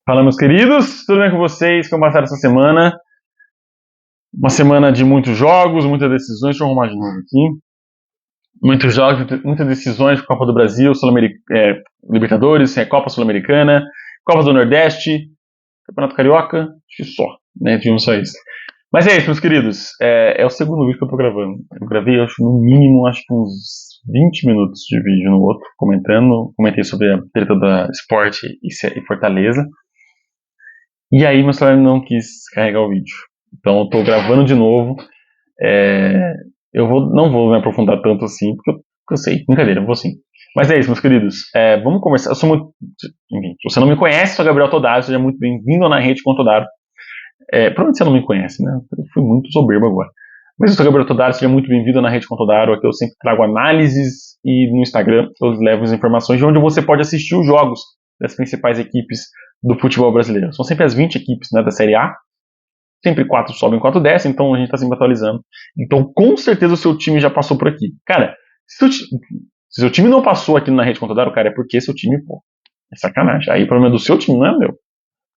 Fala, meus queridos, tudo bem com vocês? Como passaram essa semana? Uma semana de muitos jogos, muitas decisões. Deixa eu arrumar de novo aqui. Muitos jogos, muitas decisões, Copa do Brasil, Libertadores, Copa Sul-Americana, Copa do Nordeste, Campeonato Carioca, acho que só, né? Tivemos só isso. Mas é isso, meus queridos. É o segundo vídeo que eu tô gravando. Eu gravei, acho, no mínimo, acho que uns 20 minutos de vídeo no outro, comentei sobre a treta da Sport e Fortaleza. E aí meu celular não quis carregar o vídeo. Então eu tô gravando de novo. Não vou me aprofundar tanto assim, porque eu sei, brincadeira, eu vou sim. Mas é isso, meus queridos. Vamos conversar. Enfim, se você não me conhece, sou Gabriel Todaro, seja muito bem-vindo na Rede com Todaro. Provavelmente você não me conhece, né? Eu fui muito soberbo agora. Mas eu sou Gabriel Todaro, seja muito bem-vindo na Rede com Todaro. Aqui eu sempre trago análises e no Instagram eu levo as informações de onde você pode assistir os jogos das principais equipes do futebol brasileiro. São sempre as 20 equipes, né, da Série A. Sempre 4 sobem, 4 descem, então a gente tá sempre atualizando. Então, com certeza o seu time já passou por aqui. Cara, se seu time não passou aqui na Rede Contadora, cara, é porque seu time, pô, é sacanagem. Aí o problema é do seu time, não é meu.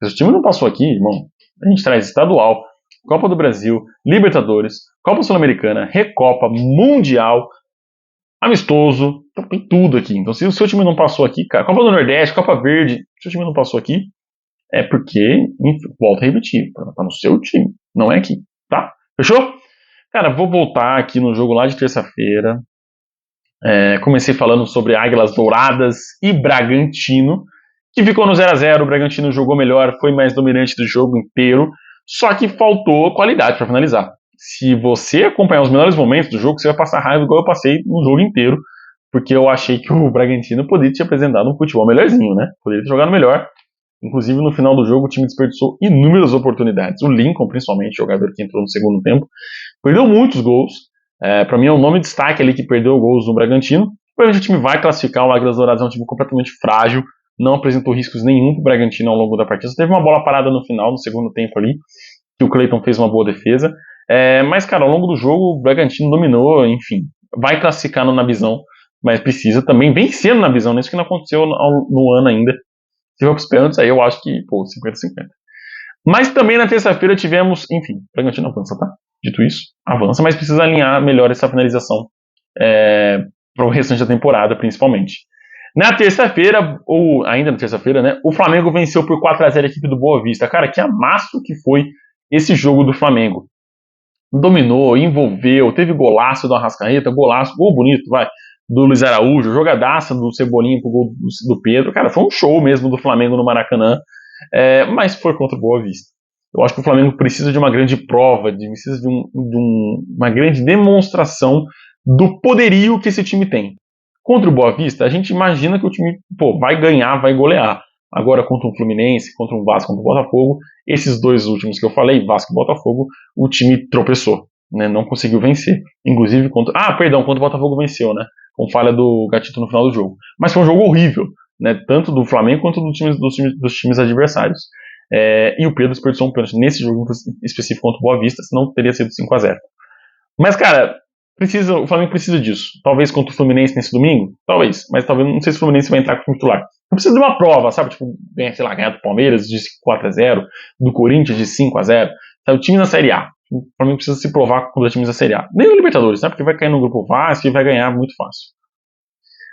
Se seu time não passou aqui, irmão, a gente traz estadual, Copa do Brasil, Libertadores, Copa Sul-Americana, Recopa, Mundial, amistoso, então tem tudo aqui. Então, se o seu time não passou aqui, cara, Copa do Nordeste, Copa Verde, se o seu time não passou aqui, é porque, enfim, volto a repetir, tá no seu time, não é aqui, tá? Fechou? Cara, vou voltar aqui no jogo lá de terça-feira. Comecei falando sobre Águilas Douradas e Bragantino, que ficou no 0 a 0. O Bragantino jogou melhor, foi mais dominante do jogo inteiro, só que faltou qualidade para finalizar. Se você acompanhar os melhores momentos do jogo, você vai passar raiva igual eu passei no jogo inteiro, porque eu achei que o Bragantino poderia ter apresentado um futebol melhorzinho, né? Poderia ter jogado melhor. Inclusive, no final do jogo, o time desperdiçou inúmeras oportunidades. O Lincoln, principalmente, jogador que entrou no segundo tempo, perdeu muitos gols. Para mim, é um nome de destaque ali que perdeu gols no Bragantino. Provavelmente o time vai classificar. O Águilas Douradas é um time completamente frágil, não apresentou riscos nenhum para o Bragantino ao longo da partida. Só teve uma bola parada no final, no segundo tempo ali, que o Cleiton fez uma boa defesa. Mas, cara, ao longo do jogo, o Bragantino dominou, enfim, vai classificar na visão, mas precisa também vencer na visão. Isso que não aconteceu no ano ainda. Se for para os pênaltis, aí eu acho que, pô, 50-50. Mas também na terça-feira tivemos, enfim, o Bragantino avança, tá? Dito isso, avança, mas precisa alinhar melhor essa finalização para o restante da temporada, principalmente. Na terça-feira, ou ainda na terça-feira, né, o Flamengo venceu por 4 a 0 a equipe do Boa Vista. Cara, que amasso que foi esse jogo do Flamengo. Dominou, envolveu, teve golaço do Arrascaeta, gol bonito, vai, do Luiz Araújo, jogadaça do Cebolinha pro gol do Pedro. Cara, foi um show mesmo do Flamengo no Maracanã, mas foi contra o Boa Vista. Eu acho que o Flamengo precisa de uma grande prova, precisa de uma grande demonstração do poderio que esse time tem. Contra o Boa Vista, a gente imagina que o time vai ganhar, vai golear. Agora, contra um Fluminense, contra um Vasco, contra um Botafogo, esses dois últimos que eu falei, Vasco e Botafogo, o time tropeçou, né? Não conseguiu vencer. Inclusive contra o Botafogo venceu, né? Com falha do Gatito no final do jogo. Mas foi um jogo horrível, né? Tanto do Flamengo quanto dos times adversários. E o Pedro desperdiçou um pênalti nesse jogo específico contra o Boa Vista, senão teria sido 5 a 0. Mas, cara, o Flamengo precisa disso. Talvez contra o Fluminense nesse domingo? Talvez. Mas talvez, não sei se o Fluminense vai entrar com o titular. Não precisa de uma prova, sabe? Tipo, ganhar do Palmeiras de 4 a 0, do Corinthians de 5 a 0. Sabe? O time na Série A. O Flamengo precisa se provar contra os times da Série A. Nem no Libertadores, né? Porque vai cair no grupo fácil e vai ganhar muito fácil.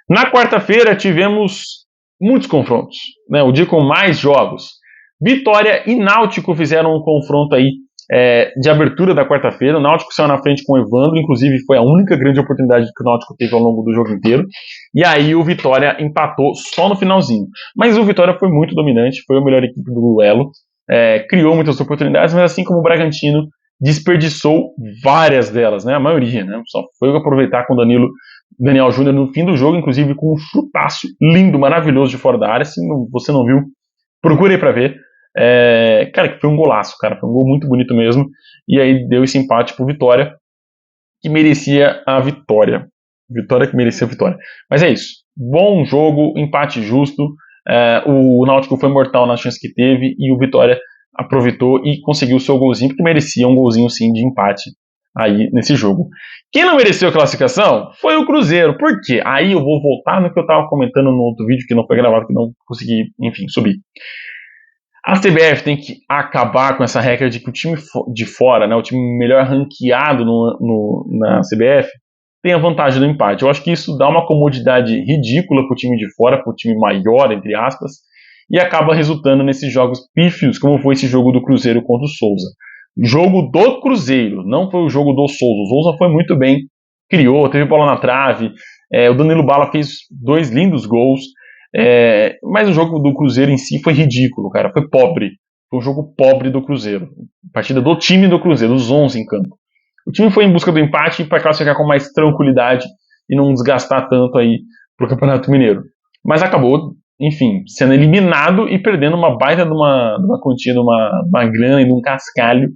Na quarta-feira tivemos muitos confrontos, né? O dia com mais jogos. Vitória e Náutico fizeram um confronto aí de abertura da quarta-feira. O Náutico saiu na frente com o Evandro, inclusive foi a única grande oportunidade que o Náutico teve ao longo do jogo inteiro. E aí o Vitória empatou só no finalzinho. Mas o Vitória foi muito dominante, foi a melhor equipe do duelo, criou muitas oportunidades, mas assim como o Bragantino desperdiçou várias delas, né? A maioria, né? Só foi aproveitar com o Daniel Júnior no fim do jogo, inclusive com um chutaço lindo, maravilhoso de fora da área. Se você não viu, procure aí pra ver. Cara, que foi um golaço, cara. Foi um gol muito bonito mesmo. E aí deu esse empate pro Vitória, que merecia a vitória. Vitória que merecia a vitória. Mas é isso. Bom jogo, empate justo. O Náutico foi mortal nas chances que teve e o Vitória aproveitou e conseguiu o seu golzinho, porque merecia um golzinho sim de empate aí nesse jogo. Quem não mereceu a classificação foi o Cruzeiro. Por quê? Aí eu vou voltar no que eu estava comentando no outro vídeo que não foi gravado, que não consegui, enfim, subir. A CBF tem que acabar com essa regra de que o time de fora, né, o time melhor ranqueado na CBF, tem a vantagem do empate. Eu acho que isso dá uma comodidade ridícula para o time de fora, para o time maior, entre aspas, e acaba resultando nesses jogos pífios, como foi esse jogo do Cruzeiro contra o Souza. Jogo do Cruzeiro, não foi o jogo do Souza. O Souza foi muito bem, criou, teve bola na trave, o Danilo Bala fez 2 lindos gols, mas o jogo do Cruzeiro em si foi ridículo, cara, foi pobre. Foi um jogo pobre do Cruzeiro. Partida do time do Cruzeiro, os 11 em campo. O time foi em busca do empate para classificar com mais tranquilidade e não desgastar tanto aí pro Campeonato Mineiro. Mas acabou, enfim, sendo eliminado e perdendo uma baita de uma quantia, de uma grana e de um cascalho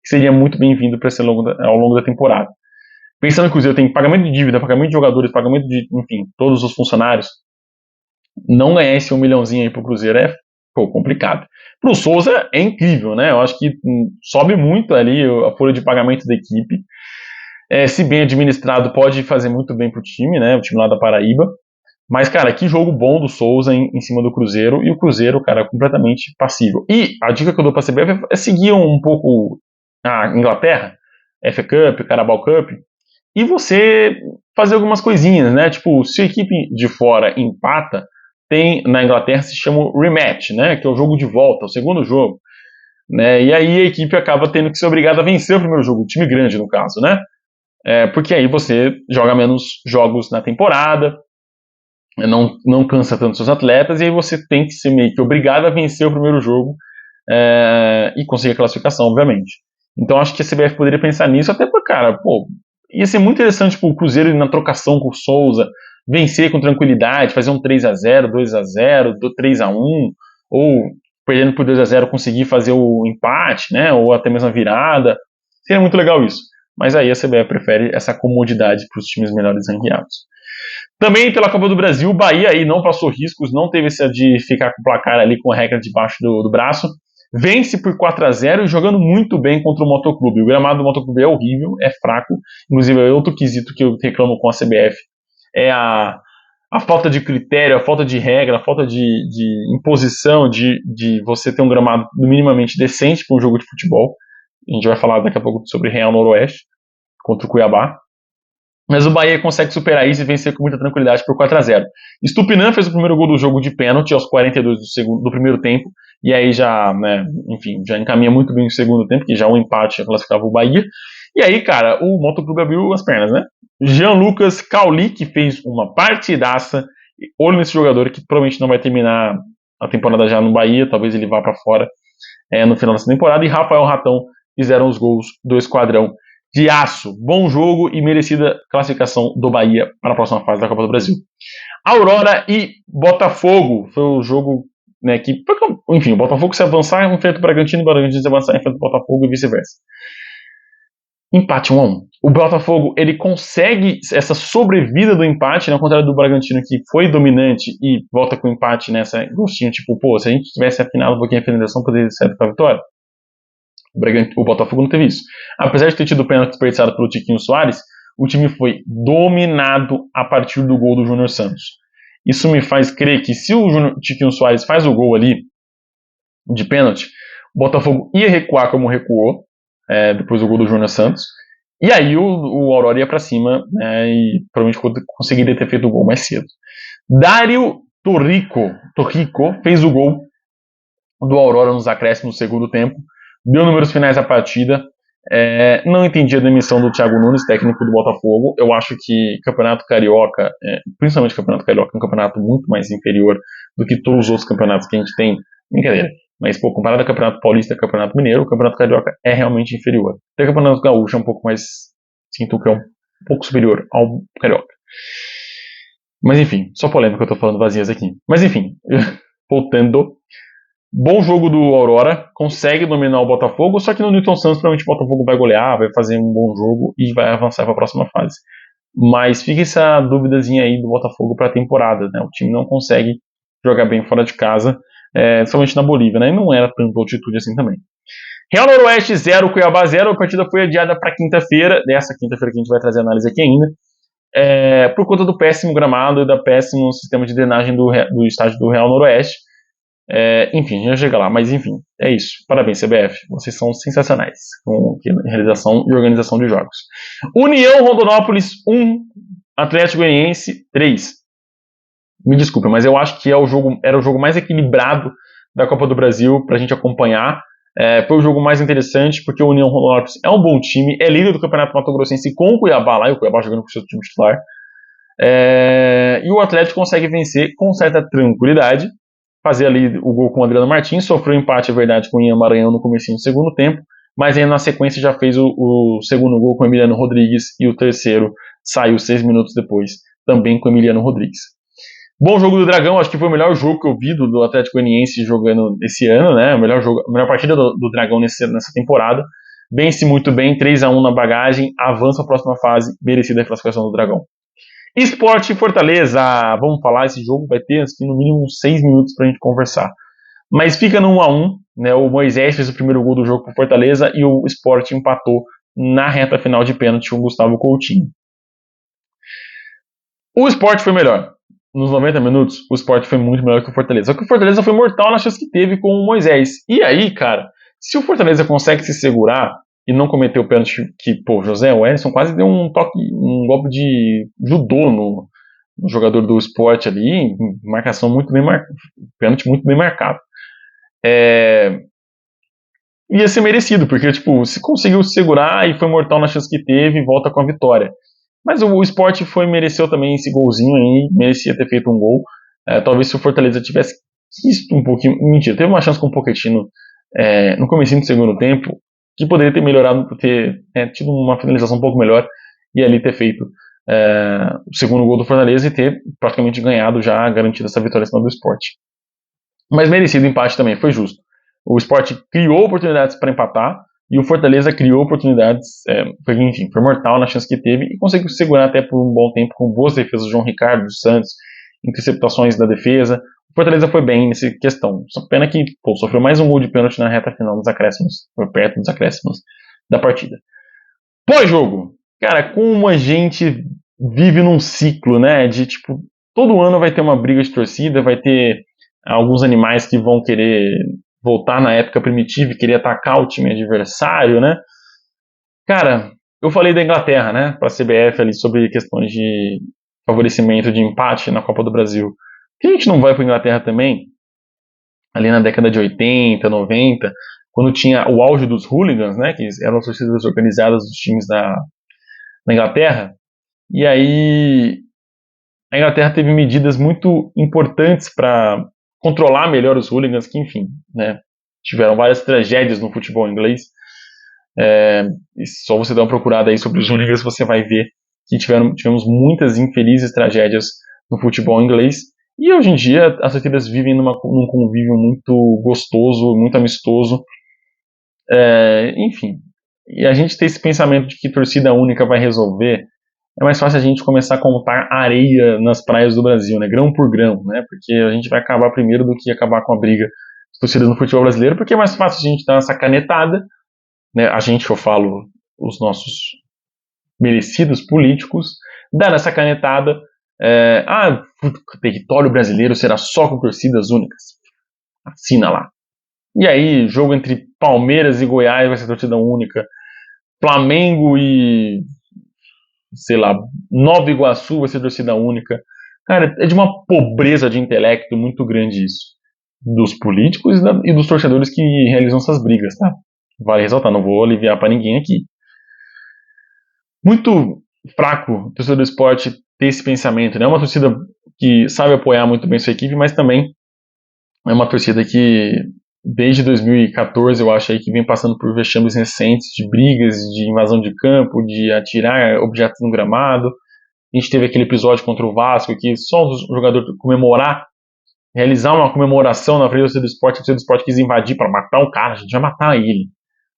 que seria muito bem-vindo para ser ao longo da temporada. Pensando que o Cruzeiro tem pagamento de dívida, pagamento de jogadores, pagamento de, enfim, todos os funcionários, não ganhar esse 1 milhãozinho aí pro Cruzeiro é complicado. Pro Souza é incrível, né? Eu acho que sobe muito ali a folha de pagamento da equipe. Se bem administrado, pode fazer muito bem pro time, né? O time lá da Paraíba. Mas, cara, que jogo bom do Souza em cima do Cruzeiro. E o Cruzeiro, cara, completamente passível. E a dica que eu dou pra CBF é seguir um pouco a Inglaterra, FA Cup, Carabao Cup, e você fazer algumas coisinhas, né? Tipo, se a equipe de fora empata, tem na Inglaterra se chama rematch, né? Que é o jogo de volta, o segundo jogo. Né? E aí a equipe acaba tendo que ser obrigada a vencer o primeiro jogo, o time grande no caso, né? Porque aí você joga menos jogos na temporada, não cansa tanto seus atletas, e aí você tem que ser meio que obrigado a vencer o primeiro jogo e conseguir a classificação, obviamente. Então acho que a CBF poderia pensar nisso, até porque, cara, ia ser muito interessante o Cruzeiro ir na trocação com o Souza, vencer com tranquilidade, fazer um 3-0, 2-0, 3-1, ou perdendo por 2-0 conseguir fazer o empate, né, ou até mesmo a virada. Seria muito legal isso. Mas aí a CBF prefere essa comodidade para os times melhores ranqueados. Também pela Copa do Brasil, o Bahia aí não passou riscos, não teve essa de ficar com o placar ali com a regra debaixo do braço. Vence por 4-0 e jogando muito bem contra o Motoclube. O gramado do Motoclube é horrível, é fraco. Inclusive, é outro quesito que eu reclamo com a CBF. É a falta de critério, a falta de regra, a falta de imposição de você ter um gramado minimamente decente para um jogo de futebol. A gente vai falar daqui a pouco sobre Real Noroeste contra o Cuiabá. Mas o Bahia consegue superar isso e vencer com muita tranquilidade por 4-0. Estupinan fez o primeiro gol do jogo de pênalti aos 42 do primeiro tempo. E aí já, né, enfim, já encaminha muito bem o segundo tempo, que já o empate já classificava o Bahia. E aí, cara, o Motoclube abriu as pernas, né? Jean-Lucas Cauli, que fez uma partidaça. Olho nesse jogador que provavelmente não vai terminar a temporada já no Bahia, talvez ele vá para fora no final dessa temporada. E Rafael Ratão fizeram os gols do esquadrão de aço. Bom jogo e merecida classificação do Bahia para a próxima fase da Copa do Brasil. Aurora e Botafogo foi o jogo, né, que, enfim, o Botafogo se avançar enfrenta o Bragantino, o Bragantino se avançar enfrenta o Botafogo e vice-versa. Empate 1-1. O Botafogo, ele consegue essa sobrevida do empate, né, ao contrário do Bragantino, que foi dominante e volta com o empate nessa gostinho, tipo, se a gente tivesse afinado um pouquinho a finalização, poderia ser a vitória. O Botafogo não teve isso. Apesar de ter tido o pênalti desperdiçado pelo Tiquinho Soares, o time foi dominado a partir do gol do Júnior Santos. Isso me faz crer que se o Tiquinho Soares faz o gol ali de pênalti, o Botafogo ia recuar como recuou depois do gol do Júnior Santos, e aí o Aurora ia pra cima, né, e provavelmente conseguiria ter feito o gol mais cedo. Dário Torrico fez o gol do Aurora nos acréscimos no segundo tempo, deu números finais à partida. Não entendi a demissão do Thiago Nunes, técnico do Botafogo. Eu acho que Campeonato Carioca, principalmente Campeonato Carioca, é um campeonato muito mais inferior do que todos os outros campeonatos que a gente tem. Brincadeira. Mas, comparado ao Campeonato Paulista e ao Campeonato Mineiro, o Campeonato Carioca é realmente inferior. Até o Campeonato Gaúcho é um pouco mais... Sinto que é um pouco superior ao Carioca. Mas, enfim, só polêmica que eu tô falando vazias aqui. Mas, enfim, voltando... Bom jogo do Aurora, consegue dominar o Botafogo, só que no Newton Santos provavelmente o Botafogo vai golear, vai fazer um bom jogo e vai avançar para a próxima fase. Mas fica essa duvidazinha aí do Botafogo para a temporada, né? O time não consegue jogar bem fora de casa, somente na Bolívia, né? E não era tanta altitude assim também. Real Noroeste 0, Cuiabá 0, a partida foi adiada para quinta-feira, dessa quinta-feira que a gente vai trazer análise aqui ainda, por conta do péssimo gramado e do péssimo sistema de drenagem do estádio do Real Noroeste. Enfim, a gente já chega lá, mas enfim, é isso. Parabéns, CBF. Vocês são sensacionais com realização e organização de jogos. União Rondonópolis 1, Atlético Goianiense 3. Me desculpa, mas eu acho que era o jogo mais equilibrado da Copa do Brasil pra gente acompanhar. Foi o jogo mais interessante, porque o União Rondonópolis é um bom time, é líder do Campeonato Mato Grossense com o Cuiabá lá, e o Cuiabá jogando com o seu time titular. E o Atlético consegue vencer com certa tranquilidade, fazer ali o gol com o Adriano Martins, sofreu empate, é verdade, com o Ian Maranhão no começo do segundo tempo, mas aí na sequência já fez o segundo gol com o Emiliano Rodrigues, e o terceiro saiu 6 minutos depois, também com o Emiliano Rodrigues. Bom jogo do Dragão, acho que foi o melhor jogo que eu vi do Atlético Goianiense jogando esse ano, né? A melhor partida do Dragão nessa temporada. Vence muito bem, 3-1 na bagagem, avança a próxima fase, merecida a classificação do Dragão. Sport Fortaleza, vamos falar, esse jogo vai ter assim, no mínimo uns 6 minutos pra gente conversar. Mas fica no 1-1, né? O Moisés fez o primeiro gol do jogo pro Fortaleza e o Sport empatou na reta final de pênalti com o Gustavo Coutinho. O Sport foi melhor. Nos 90 minutos, o Sport foi muito melhor que o Fortaleza. Só que o Fortaleza foi mortal na chance que teve com o Moisés. E aí, cara, se o Fortaleza consegue se segurar e não cometer o pênalti que, pô, José Wellington quase deu um golpe de judô no jogador do Sport ali, marcação muito bem marcada, pênalti muito bem marcado. Ia ser merecido, porque, tipo, se conseguiu se segurar e foi mortal na chance que teve, volta com a vitória. Mas o Sport mereceu também esse golzinho aí, merecia ter feito um gol. Talvez se o Fortaleza tivesse quisto um pouquinho. Mentira, teve uma chance com o Pochettino no comecinho do segundo tempo, que poderia ter melhorado, por ter tido uma finalização um pouco melhor e ali ter feito o segundo gol do Fortaleza e ter praticamente ganhado já, garantido essa vitória em cima do Sport. Mas merecido o empate também, foi justo. O Sport criou oportunidades para empatar, e o Fortaleza criou oportunidades, enfim, foi mortal na chance que teve e conseguiu segurar até por um bom tempo com boas defesas do João Ricardo, dos Santos, interceptações da defesa. O Fortaleza foi bem nessa questão. Só pena que sofreu mais um gol de pênalti na reta final dos acréscimos, foi perto dos acréscimos da partida. Pós-jogo, cara, como a gente vive num ciclo, né, de tipo, todo ano vai ter uma briga de torcida, vai ter alguns animais que vão querer voltar na época primitiva e querer atacar o time adversário, né? Cara, eu falei da Inglaterra, né, para a CBF ali sobre questões de favorecimento de empate na Copa do Brasil. Por que a gente não vai para a Inglaterra também? Ali na década de 80, 90, quando tinha o auge dos hooligans, né, que eram as torcidas organizadas dos times da Inglaterra, e aí a Inglaterra teve medidas muito importantes para controlar melhor os hooligans, que enfim, né, tiveram várias tragédias no futebol inglês. E só você dar uma procurada aí sobre os hooligans, você vai ver que tivemos muitas infelizes tragédias no futebol inglês. E hoje em dia as torcidas vivem num convívio muito gostoso, muito amistoso. Enfim, e a gente ter esse pensamento de que torcida única vai resolver, é mais fácil a gente começar a contar areia nas praias do Brasil, né? Grão por grão, né? Porque a gente vai acabar primeiro do que acabar com a briga de torcidas no futebol brasileiro, porque é mais fácil a gente dar essa canetada, né? A gente, que eu falo, os nossos merecidos políticos, dar essa canetada, o território brasileiro será só com torcidas únicas. Assina lá. E aí, jogo entre Palmeiras e Goiás vai ser torcida única. Flamengo e, sei lá, Nova Iguaçu vai ser torcida única. Cara, é de uma pobreza de intelecto muito grande isso. Dos políticos e dos torcedores que realizam essas brigas, tá? Vale ressaltar, não vou aliviar pra ninguém aqui. Muito fraco o torcedor do esporte ter esse pensamento, né? É uma torcida que sabe apoiar muito bem sua equipe, mas também é uma torcida que desde 2014, eu acho aí que vem passando por vexames recentes de brigas, de invasão de campo, de atirar objetos no gramado. A gente teve aquele episódio contra o Vasco que só o jogador comemorar, realizar uma comemoração na frente do esporte, o torcedor do esporte quis invadir para matar o cara, a gente vai matar ele.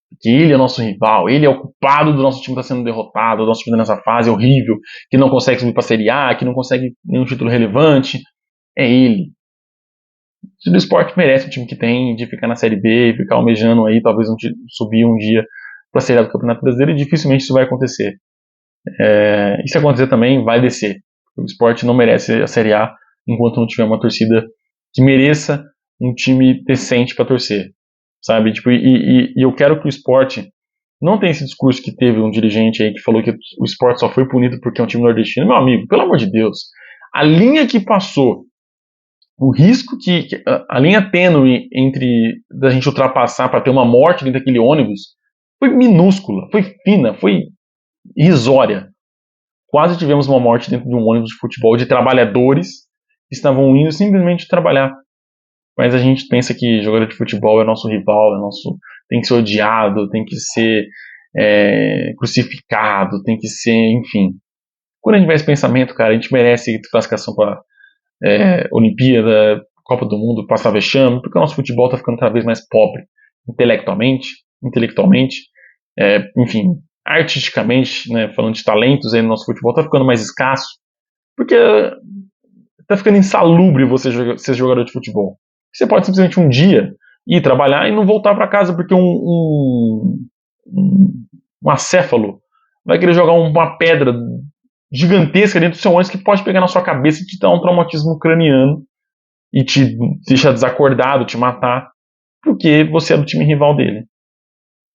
Porque ele é o nosso rival, ele é o culpado do nosso time estar sendo derrotado, do nosso time nessa fase horrível, que não consegue subir para a Série A, que não consegue nenhum título relevante. É ele. O esporte merece o time que tem, de ficar na Série B e ficar almejando aí, talvez subir um dia para a Série A do Campeonato Brasileiro, e dificilmente isso vai acontecer. E se acontecer também, vai descer. O esporte não merece a Série A enquanto não tiver uma torcida que mereça um time decente para torcer, sabe? Tipo, e eu quero que o esporte não tenha esse discurso que teve um dirigente aí que falou que o esporte só foi punido porque é um time nordestino. Meu amigo, pelo amor de Deus, a linha que passou, o risco a linha tênue entre da gente ultrapassar para ter uma morte dentro daquele ônibus foi minúscula, foi fina, foi irrisória. Quase tivemos uma morte dentro de um ônibus de futebol de trabalhadores que estavam indo simplesmente trabalhar. Mas a gente pensa que jogador de futebol é nosso rival, tem que ser odiado, tem que ser crucificado, tem que ser, enfim. Quando a gente vai esse pensamento, cara, a gente merece classificação para Olimpíada, Copa do Mundo, passar vexame, porque o nosso futebol está ficando cada vez mais pobre, intelectualmente, enfim, artisticamente, né, falando de talentos aí no nosso futebol, está ficando mais escasso, porque está ficando insalubre você ser jogador de futebol. Você pode simplesmente um dia ir trabalhar e não voltar para casa porque um acéfalo vai querer jogar uma pedra gigantesca dentro do seu ônibus que pode pegar na sua cabeça e te dar um traumatismo craniano e te deixar desacordado, te matar, porque você é do time rival dele.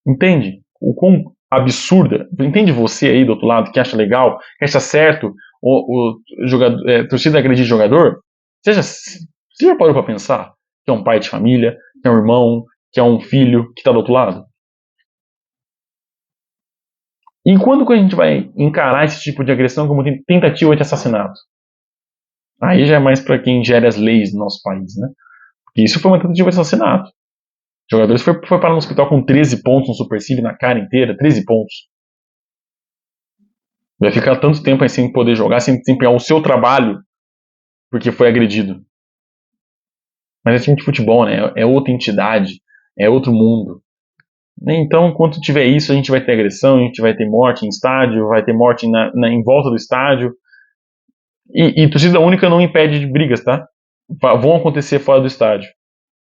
Entende? O quão absurda. Entende você aí do outro lado que acha legal, que acha certo torcida agredir jogador? Você já parou para pensar que é um pai de família, que é um irmão, que é um filho que está do outro lado? E quando que a gente vai encarar esse tipo de agressão como tentativa de assassinato? Aí já é mais para quem gera as leis do nosso país, né? Porque isso foi uma tentativa de assassinato. O jogador foi parar no hospital com 13 pontos no supercílio na cara inteira, 13 pontos. Vai ficar tanto tempo aí sem poder jogar, sem desempenhar o seu trabalho, porque foi agredido. Mas é time de futebol, né? É outra entidade, é outro mundo. Então, enquanto tiver isso, a gente vai ter agressão, a gente vai ter morte em estádio, vai ter morte em volta do estádio. E torcida única não impede de brigas, tá? Vão acontecer fora do estádio,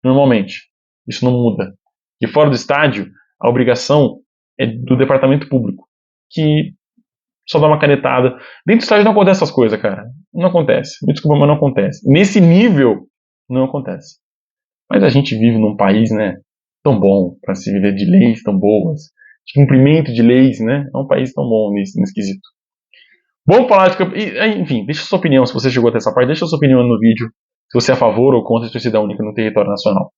normalmente. Isso não muda. E fora do estádio, a obrigação é do departamento público, que só dá uma canetada. Dentro do estádio não acontece essas coisas, cara. Não acontece. Me desculpa, mas não acontece. Nesse nível, não acontece. Mas a gente vive num país, né, tão bom para se viver de leis tão boas, de cumprimento de leis, né? É um país tão bom nesse quesito. Vamos falar de enfim, deixa sua opinião, se você chegou até essa parte, deixa sua opinião no vídeo, se você é a favor ou contra a torcida única no território nacional.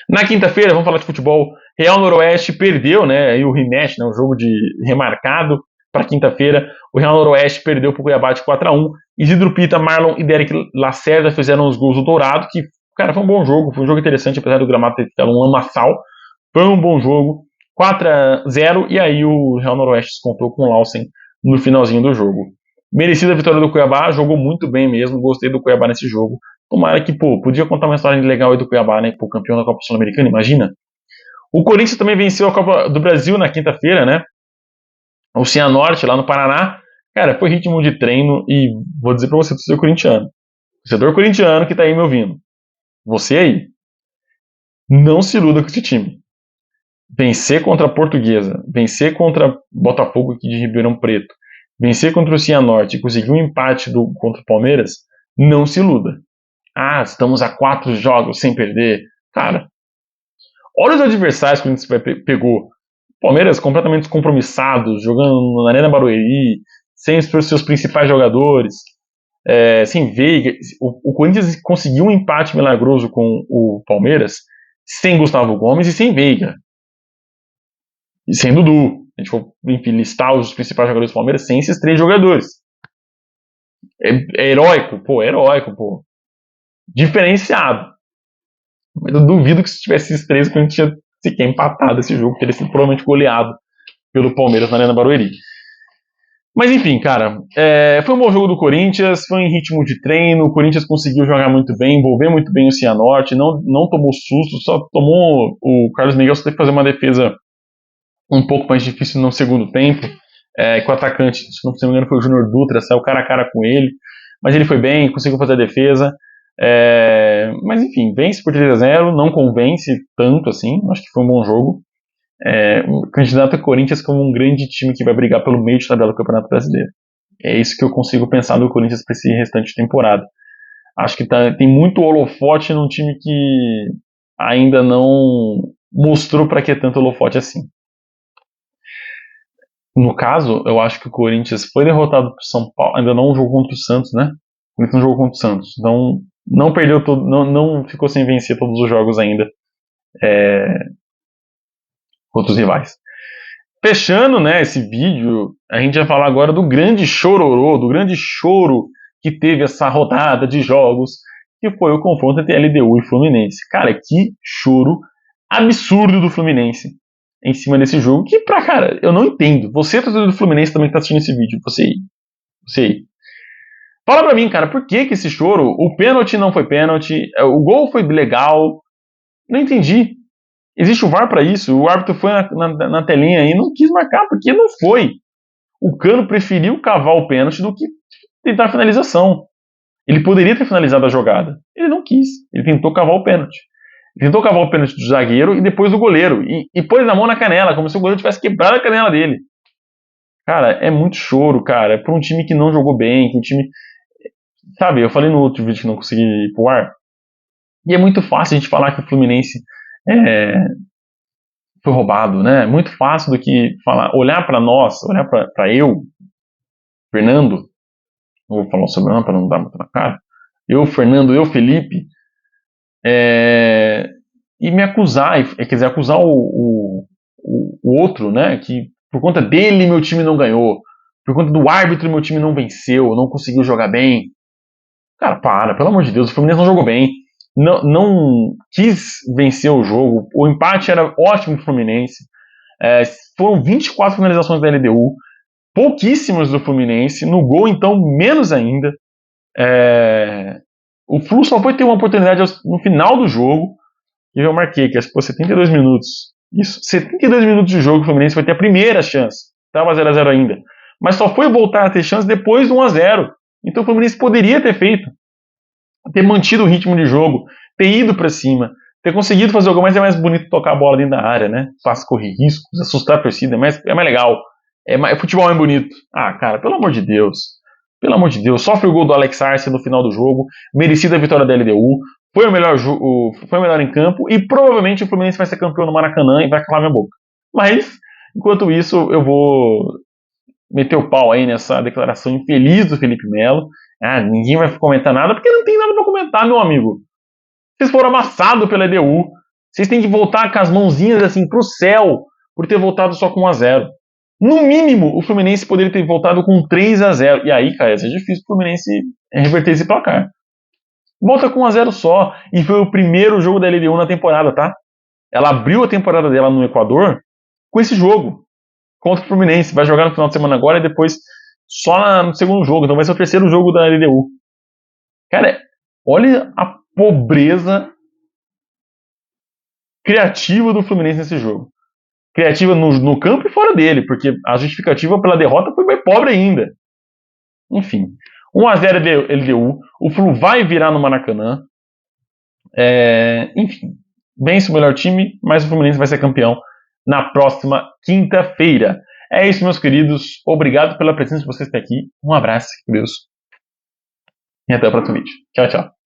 Na quinta-feira, vamos falar de futebol. Real Noroeste perdeu, né, aí o rematch, né, o jogo de remarcado para quinta-feira. O Real Noroeste perdeu para o Cuiabá de 4-1. Isidro Pita, Marlon e Derek Lacerda fizeram os gols do Dourado, que, cara, foi um bom jogo, foi um jogo interessante, apesar do gramado ter ficado um lamaçal. Foi um bom jogo, 4-0, e aí o Real Noroeste descontou com o Lawson no finalzinho do jogo. Merecida a vitória do Cuiabá, jogou muito bem mesmo, gostei do Cuiabá nesse jogo. Tomara que, podia contar uma história legal aí do Cuiabá, né, campeão da Copa Sul-Americana, imagina. O Corinthians também venceu a Copa do Brasil na quinta-feira, né, o Cianorte lá no Paraná. Cara, foi ritmo de treino e vou dizer pra você, torcedor corintiano que tá aí me ouvindo, você aí, não se iluda com esse time. Vencer contra a Portuguesa, vencer contra Botafogo aqui de Ribeirão Preto, vencer contra o Cianorte e conseguir um empate contra o Palmeiras, não se iluda. Ah, estamos a 4 jogos sem perder. Cara, olha os adversários que a gente pegou. Palmeiras completamente descompromissados, jogando na Arena Barueri, sem os seus principais jogadores, sem Veiga. O Corinthians conseguiu um empate milagroso com o Palmeiras sem Gustavo Gomes e sem Veiga. E sem Dudu. A gente for, enfim, listar os principais jogadores do Palmeiras sem esses 3 jogadores. É heróico, pô. Diferenciado. Mas eu duvido que se tivesse esses 3, a gente tinha sequer empatado esse jogo, teria sido provavelmente goleado pelo Palmeiras na Arena Barueri. Mas enfim, cara, foi um bom jogo do Corinthians, foi em ritmo de treino, o Corinthians conseguiu jogar muito bem, envolver muito bem o Cianorte, não tomou susto, só tomou o Carlos Miguel, só teve que fazer uma defesa um pouco mais difícil no segundo tempo, com o atacante, se não me engano foi o Júnior Dutra, saiu cara a cara com ele, mas ele foi bem, conseguiu fazer a defesa, mas enfim, vence por 3-0, não convence tanto assim, acho que foi um bom jogo. O candidato a Corinthians como um grande time que vai brigar pelo meio de tabela do Campeonato Brasileiro. É isso que eu consigo pensar do Corinthians para esse restante de temporada. Acho que tem muito holofote num time que ainda não mostrou para que é tanto holofote assim. No caso, eu acho que o Corinthians foi derrotado por São Paulo, ainda não jogou contra o Santos, né? Ele não jogou contra o Santos, então não perdeu todo, não ficou sem vencer todos os jogos ainda contra os rivais. Fechando, né, esse vídeo, a gente vai falar agora do grande chororô, do grande choro que teve essa rodada de jogos, que foi o confronto entre LDU e Fluminense. Cara, que choro absurdo do Fluminense em cima desse jogo, que cara, eu não entendo. Você, torcedor do Fluminense, também tá assistindo esse vídeo, você aí. Fala pra mim, cara, por que esse choro? O pênalti não foi pênalti, o gol foi legal, não entendi. Existe o VAR para isso, o árbitro foi na telinha e não quis marcar, porque não foi. O Cano preferiu cavar o pênalti do que tentar a finalização. Ele poderia ter finalizado a jogada. Ele não quis. Ele tentou cavar o pênalti. Ele tentou cavar o pênalti do zagueiro e depois do goleiro. E pôs a mão na canela, como se o goleiro tivesse quebrado a canela dele. Cara, é muito choro, cara. É pra um time que não jogou bem, que um time... Sabe, eu falei no outro vídeo que não consegui ir pro ar. E é muito fácil a gente falar que o Fluminense foi roubado, né? Muito fácil do que falar, olhar para nós, olhar para eu, Fernando, não vou falar o sobrenome para não dar muito na cara, eu, Fernando, eu, Felipe, e me acusar, quer dizer, acusar o outro, né? Que por conta dele meu time não ganhou, por conta do árbitro meu time não venceu, não conseguiu jogar bem. Cara, pelo amor de Deus, o Fluminense não jogou bem. Não quis vencer o jogo. O empate era ótimo pro Fluminense. Foram 24 finalizações da LDU, pouquíssimas do Fluminense. No gol, então, menos ainda. O Flu só foi ter uma oportunidade no final do jogo. E eu marquei que por 72 minutos. Isso, 72 minutos de jogo, o Fluminense vai ter a primeira chance. Estava 0x0 ainda. Mas só foi voltar a ter chance depois do 1x0. Então o Fluminense poderia ter feito, ter mantido o ritmo de jogo, ter ido para cima, ter conseguido fazer o gol, mas é mais bonito tocar a bola dentro da área, né? Faz correr riscos, assustar a torcida, é mais legal. Futebol é bonito. Cara, pelo amor de Deus. Pelo amor de Deus. Sofre o gol do Alex Arce no final do jogo, merecida a vitória da LDU, foi o melhor em campo e provavelmente o Fluminense vai ser campeão no Maracanã e vai calar minha boca. Mas, enquanto isso, eu vou meter o pau aí nessa declaração infeliz do Felipe Melo. Ninguém vai comentar nada, porque não tem nada pra comentar, meu amigo. Vocês foram amassados pela EDU. Vocês têm que voltar com as mãozinhas assim pro céu por ter voltado só com 1x0. No mínimo, o Fluminense poderia ter voltado com 3x0. E aí, cara, ia ser difícil pro Fluminense reverter esse placar. Volta com 1x0 só. E foi o primeiro jogo da LDU na temporada, tá? Ela abriu a temporada dela no Equador com esse jogo contra o Fluminense. Vai jogar no final de semana agora e depois só no segundo jogo. Então vai ser o terceiro jogo da LDU. Cara, olha a pobreza criativa do Fluminense nesse jogo. Criativa no campo e fora dele, porque a justificativa pela derrota foi bem pobre ainda. Enfim, 1x0 LDU. O Flu vai virar no Maracanã. Enfim, vence o melhor time, mas o Fluminense vai ser campeão na próxima quinta-feira. É isso, meus queridos. Obrigado pela presença de vocês até aqui. Um abraço, Deus. E até o próximo vídeo. Tchau, tchau.